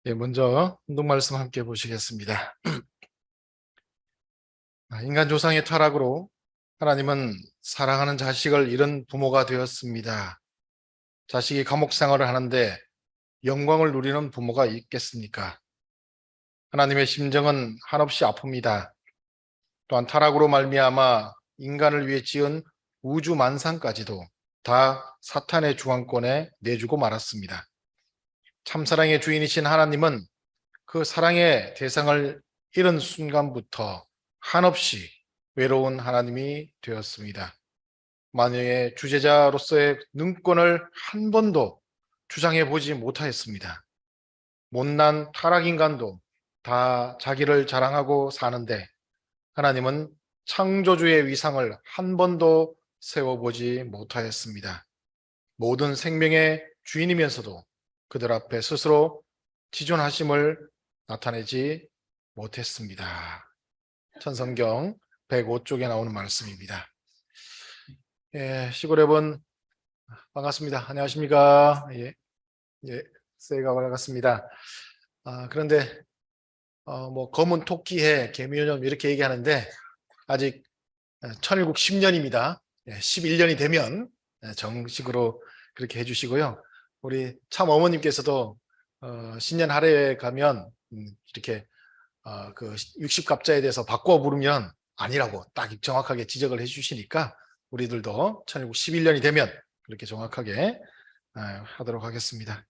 먼저 운동 말씀 함께 보시겠습니다. 인간 조상의 타락으로 하나님은 사랑하는 자식을 잃은 부모가 되었습니다. 자식이 감옥 생활을 하는데 영광을 누리는 부모가 있겠습니까? 하나님의 심정은 한없이 아픕니다. 또한 타락으로 말미암아 인간을 위해 지은 우주 만상까지도 다 사탄의 주관권에 내주고 말았습니다. 참사랑의 주인이신 하나님은 그 사랑의 대상을 잃은 순간부터 한없이 외로운 하나님이 되었습니다. 만유의 주제자로서의 능권을 한 번도 주장해 보지 못하였습니다. 못난 타락인간도 다 자기를 자랑하고 사는데 하나님은 창조주의 위상을 한 번도 세워보지 못하였습니다. 모든 생명의 주인이면서도 그들 앞에 스스로 지존하심을 나타내지 못했습니다. 천성경 105쪽에 나오는 말씀입니다. 시골랩은 반갑습니다. 안녕하십니까? 새해가 밝았습니다. 그런데 검은 토끼해 개미요년 이렇게 얘기하는데 아직 천일국 10년입니다. 11년이 되면 정식으로 그렇게 해주시고요. 우리 참 어머님께서도 신년 할애에 가면 이렇게 그 60갑자에 대해서 바꿔 부르면 아니라고 딱 정확하게 지적을 해주시니까 우리들도 1911년이 되면 그렇게 정확하게 하도록 하겠습니다.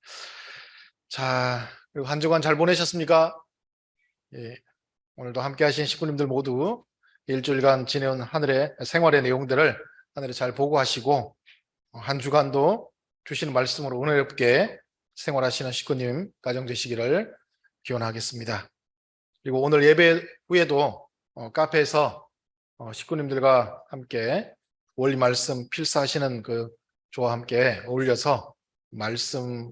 자, 그리고 한 주간 잘 보내셨습니까? 오늘도 함께 하신 식구님들 모두 일주일간 지내온 하늘의 생활의 내용들을 하늘에 잘 보고하시고 한 주간도 주시는 말씀으로 은혜롭게 생활하시는 식구님 가정 되시기를 기원하겠습니다. 그리고 오늘 예배 후에도 카페에서 식구님들과 함께 원리 말씀 필사하시는 저와 함께 어울려서 말씀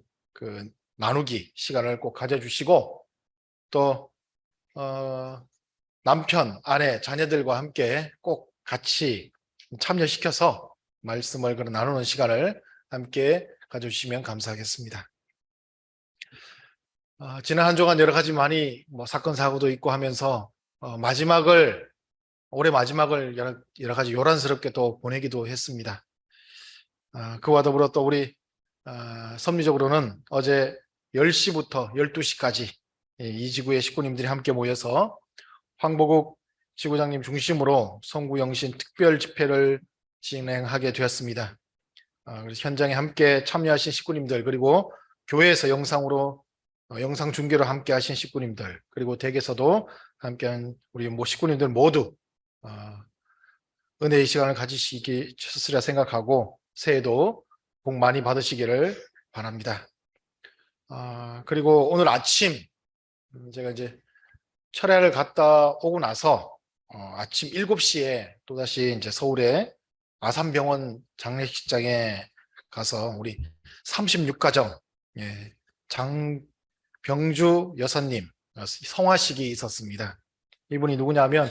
나누기 시간을 꼭 가져주시고 또 남편, 아내, 자녀들과 함께 꼭 같이 참여시켜서 말씀을 나누는 시간을 함께 가져주시면 감사하겠습니다. 지난 한 주간 여러 가지 많이 사건 사고도 있고 하면서 올해 마지막을 여러 가지 요란스럽게 또 보내기도 했습니다. 그와 더불어 또 우리 섭리적으로는 어제 10시부터 12시까지 이 지구의 식구님들이 함께 모여서 황보국 지구장님 중심으로 송구영신 특별 집회를 진행하게 되었습니다. 그래서 현장에 함께 참여하신 식구님들 그리고 교회에서 영상 중계로 함께 하신 식구님들 그리고 댁에서도 함께한 우리 식구님들 모두 은혜의 시간을 가지시리라 생각하고 새해도 복 많이 받으시기를 바랍니다. 그리고 오늘 아침 제가 이제 철야를 갔다 오고 나서 아침 7시에 또다시 이제 서울의 아산병원 장례식장에 가서 우리 36가정 장병주 여사님 성화식이 있었습니다. 이분이 누구냐면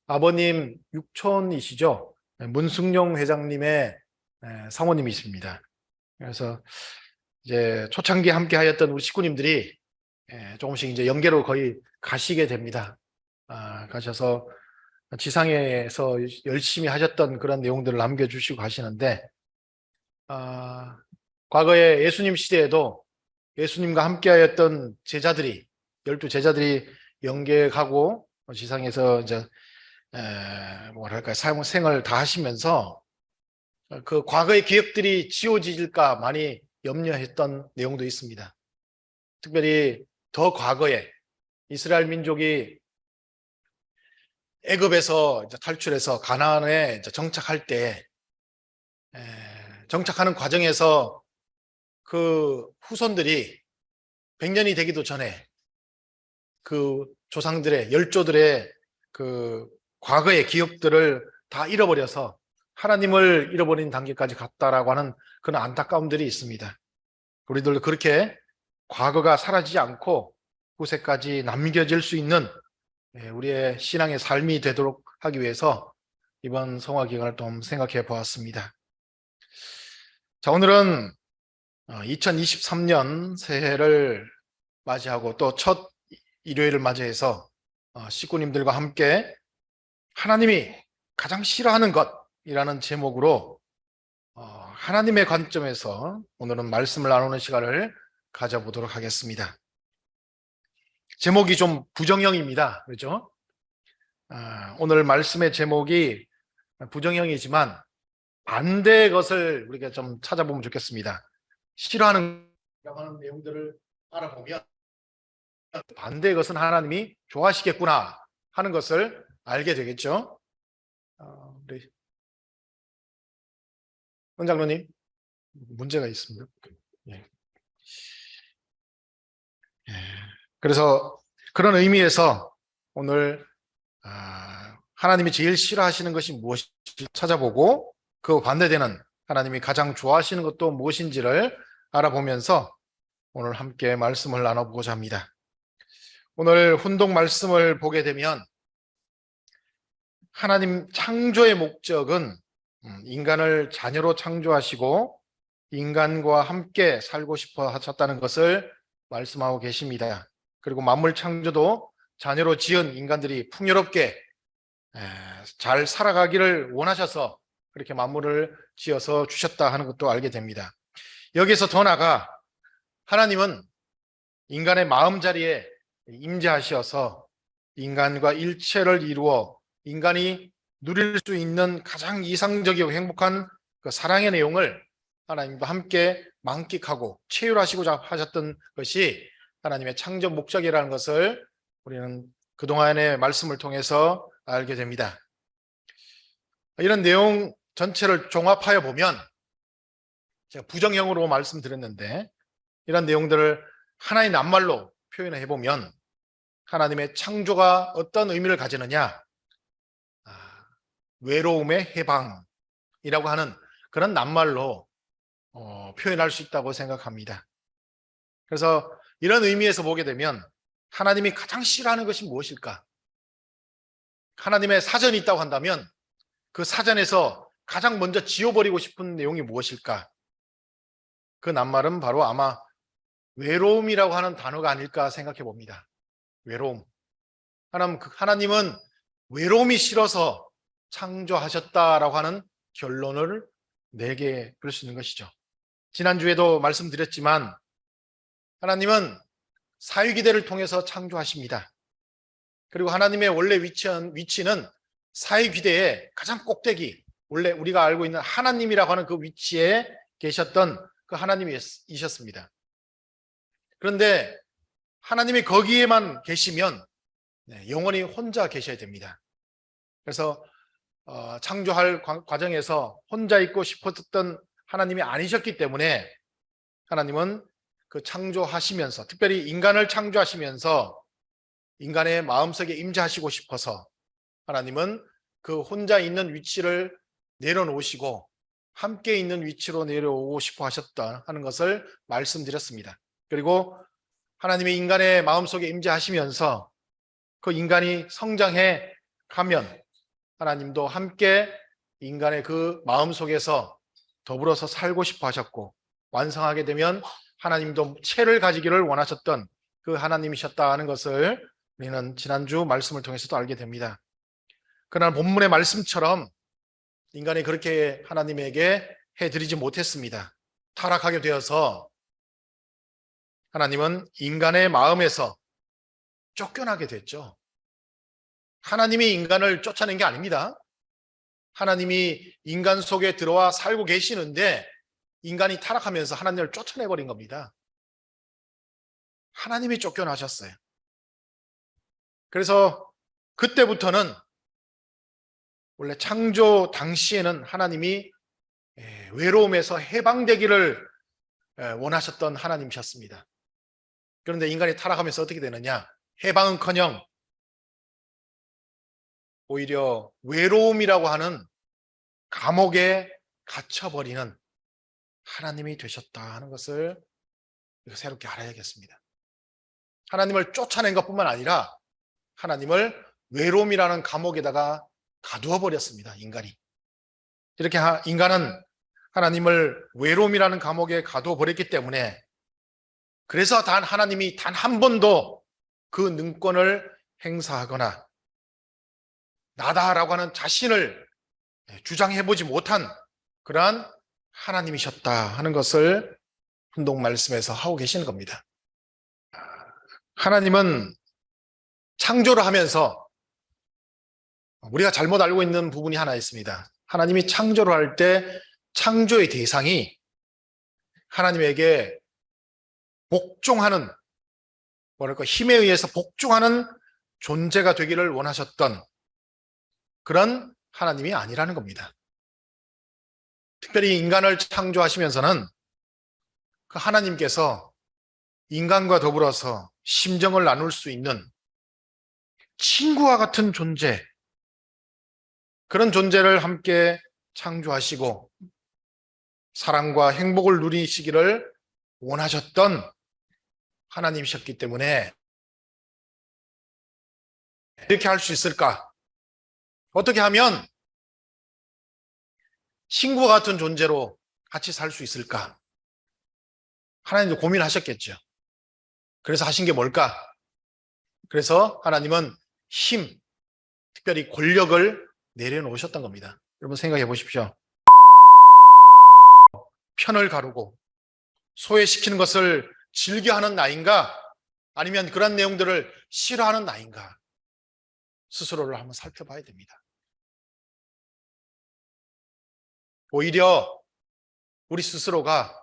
아버님 육촌이시죠. 문승용 회장님의 사모님이십니다. 그래서 이제 초창기에 함께 하였던 우리 식구님들이 조금씩 이제 연계로 거의 가시게 됩니다. 가셔서 지상에서 열심히 하셨던 그런 내용들을 남겨주시고 가시는데 과거에 예수님 시대에도 예수님과 함께하였던 제자들이 12제자들이 연계하고 지상에서 이제 생을 다 하시면서 그 과거의 기억들이 지워질까 많이 염려했던 내용도 있습니다. 특별히 더 과거에 이스라엘 민족이 애굽에서 탈출해서 가나안에 정착할 때 정착하는 과정에서 그 후손들이 100년이 되기도 전에 그 조상들의 열조들의 그 과거의 기억들을 다 잃어버려서 하나님을 잃어버린 단계까지 갔다라고 하는 그런 안타까움들이 있습니다. 우리들도 그렇게 과거가 사라지지 않고 후세까지 남겨질 수 있는 우리의 신앙의 삶이 되도록 하기 위해서 이번 성화 기간을 좀 생각해 보았습니다. 자, 오늘은 2023년 새해를 맞이하고 또 첫 일요일을 맞이해서 식구님들과 함께 하나님이 가장 싫어하는 것이라는 제목으로 하나님의 관점에서 오늘은 말씀을 나누는 시간을 가져보도록 하겠습니다. 제목이 좀 부정형입니다. 그렇죠? 오늘 말씀의 제목이 부정형이지만 반대의 것을 우리가 좀 찾아보면 좋겠습니다. 싫어하는 내용들을 알아보면 반대의 것은 하나님이 좋아하시겠구나 하는 것을 알게 되겠죠. 우리 원장로님, 문제가 있습니다. 예. 그래서 그런 의미에서 오늘 하나님이 제일 싫어하시는 것이 무엇인지 찾아보고 그 반대되는 하나님이 가장 좋아하시는 것도 무엇인지를 알아보면서 오늘 함께 말씀을 나눠보고자 합니다. 오늘 훈독 말씀을 보게 되면 하나님 창조의 목적은 인간을 자녀로 창조하시고 인간과 함께 살고 싶어 하셨다는 것을 말씀하고 계십니다. 그리고 만물 창조도 자녀로 지은 인간들이 풍요롭게 잘 살아가기를 원하셔서 그렇게 만물을 지어서 주셨다 하는 것도 알게 됩니다. 여기서 더 나아가 하나님은 인간의 마음자리에 임재하셔서 인간과 일체를 이루어 인간이 누릴 수 있는 가장 이상적이고 행복한 그 사랑의 내용을 하나님과 함께 만끽하고 체휼하시고자 하셨던 것이 하나님의 창조 목적이라는 것을 우리는 그동안의 말씀을 통해서 알게 됩니다. 이런 내용 전체를 종합하여 보면 제가 부정형으로 말씀드렸는데 이런 내용들을 하나의 낱말로 표현해 보면 하나님의 창조가 어떤 의미를 가지느냐, 외로움의 해방이라고 하는 그런 낱말로 표현할 수 있다고 생각합니다. 그래서 이런 의미에서 보게 되면 하나님이 가장 싫어하는 것이 무엇일까? 하나님의 사전이 있다고 한다면 그 사전에서 가장 먼저 지워버리고 싶은 내용이 무엇일까? 그 낱말은 바로 아마 외로움이라고 하는 단어가 아닐까 생각해 봅니다. 외로움. 하나님은 외로움이 싫어서 창조하셨다라고 하는 결론을 내게 그럴 수 있는 것이죠. 지난주에도 말씀드렸지만 하나님은 사위기대를 통해서 창조하십니다. 그리고 하나님의 원래 위치는 사위기대의 가장 꼭대기, 원래 우리가 알고 있는 하나님이라고 하는 그 위치에 계셨던 그 하나님이셨습니다. 그런데 하나님이 거기에만 계시면 영원히 혼자 계셔야 됩니다. 그래서 창조할 과정에서 혼자 있고 싶었던 하나님이 아니셨기 때문에 하나님은 그 창조하시면서 특별히 인간을 창조하시면서 인간의 마음속에 임재하시고 싶어서 하나님은 그 혼자 있는 위치를 내려놓으시고 함께 있는 위치로 내려오고 싶어 하셨다 하는 것을 말씀드렸습니다. 그리고 하나님이 인간의 마음속에 임재하시면서 그 인간이 성장해 가면 하나님도 함께 인간의 그 마음속에서 더불어서 살고 싶어 하셨고 완성하게 되면 하나님도 체를 가지기를 원하셨던 그 하나님이셨다 하는 것을 우리는 지난주 말씀을 통해서도 알게 됩니다. 그러나 본문의 말씀처럼 인간이 그렇게 하나님에게 해드리지 못했습니다. 타락하게 되어서 하나님은 인간의 마음에서 쫓겨나게 됐죠. 하나님이 인간을 쫓아낸 게 아닙니다. 하나님이 인간 속에 들어와 살고 계시는데 인간이 타락하면서 하나님을 쫓아내버린 겁니다. 하나님이 쫓겨나셨어요. 그래서 그때부터는 원래 창조 당시에는 하나님이 외로움에서 해방되기를 원하셨던 하나님이셨습니다. 그런데 인간이 타락하면서 어떻게 되느냐? 해방은커녕 오히려 외로움이라고 하는 감옥에 갇혀버리는 하나님이 되셨다 하는 것을 새롭게 알아야겠습니다. 하나님을 쫓아낸 것뿐만 아니라 하나님을 외로움이라는 감옥에다가 가두어 버렸습니다. 인간이. 이렇게 인간은 하나님을 외로움이라는 감옥에 가두어 버렸기 때문에 그래서 하나님이 단 한 번도 그 능권을 행사하거나 나다라고 하는 자신을 주장해보지 못한 그러한 하나님이셨다 하는 것을 훈독 말씀에서 하고 계시는 겁니다. 하나님은 창조를 하면서 우리가 잘못 알고 있는 부분이 하나 있습니다. 하나님이 창조를 할 때 창조의 대상이 하나님에게 복종하는, 뭐랄까, 힘에 의해서 복종하는 존재가 되기를 원하셨던 그런 하나님이 아니라는 겁니다. 특별히 인간을 창조하시면서는 그 하나님께서 인간과 더불어서 심정을 나눌 수 있는 친구와 같은 존재, 그런 존재를 함께 창조하시고 사랑과 행복을 누리시기를 원하셨던 하나님이셨기 때문에 이렇게 할 수 있을까? 어떻게 하면 친구와 같은 존재로 같이 살 수 있을까? 하나님도 고민하셨겠죠. 그래서 하신 게 뭘까? 그래서 하나님은 힘, 특별히 권력을 내려놓으셨던 겁니다. 여러분 생각해 보십시오. 편을 가르고 소외시키는 것을 즐겨하는 나인가? 아니면 그런 내용들을 싫어하는 나인가? 스스로를 한번 살펴봐야 됩니다. 오히려 우리 스스로가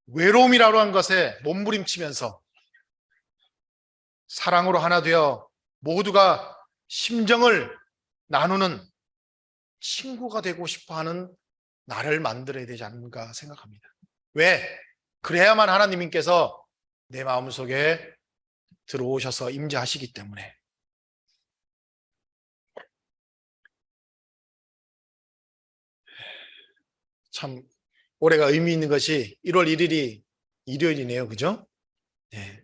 외로움이라고 하는 것에 몸부림치면서 사랑으로 하나 되어 모두가 심정을 나누는 친구가 되고 싶어하는 나를 만들어야 되지 않는가 생각합니다. 왜? 그래야만 하나님께서 내 마음속에 들어오셔서 임재하시기 때문에. 참 올해가 의미 있는 것이 1월 1일이 일요일이네요. 그죠? 네.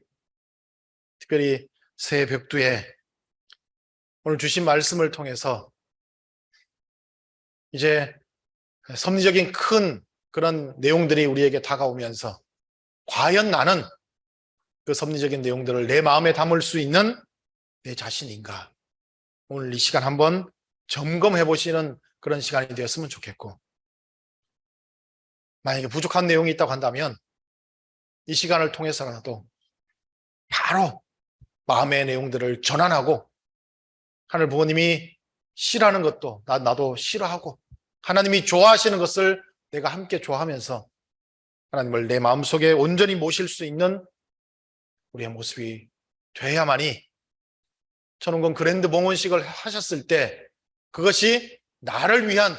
특별히 새해 벽두에 오늘 주신 말씀을 통해서 이제 섭리적인 큰 그런 내용들이 우리에게 다가오면서 과연 나는 그 섭리적인 내용들을 내 마음에 담을 수 있는 내 자신인가? 오늘 이 시간 한번 점검해 보시는 그런 시간이 되었으면 좋겠고, 만약에 부족한 내용이 있다고 한다면 이 시간을 통해서라도 바로 마음의 내용들을 전환하고 하늘 부모님이 싫어하는 것도 나도 싫어하고 하나님이 좋아하시는 것을 내가 함께 좋아하면서 하나님을 내 마음속에 온전히 모실 수 있는 우리의 모습이 돼야만이 천운권 그랜드 봉헌식을 하셨을 때 그것이 나를 위한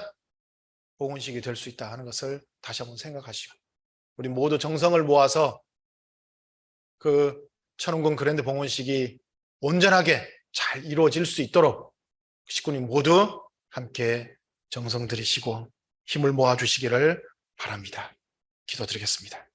봉헌식이 될 수 있다 하는 것을 다시 한번 생각하시고 우리 모두 정성을 모아서 그 천운권 그랜드 봉헌식이 온전하게 잘 이루어질 수 있도록 식구님 모두 함께 정성 들이시고 힘을 모아주시기를 바랍니다. 기도드리겠습니다.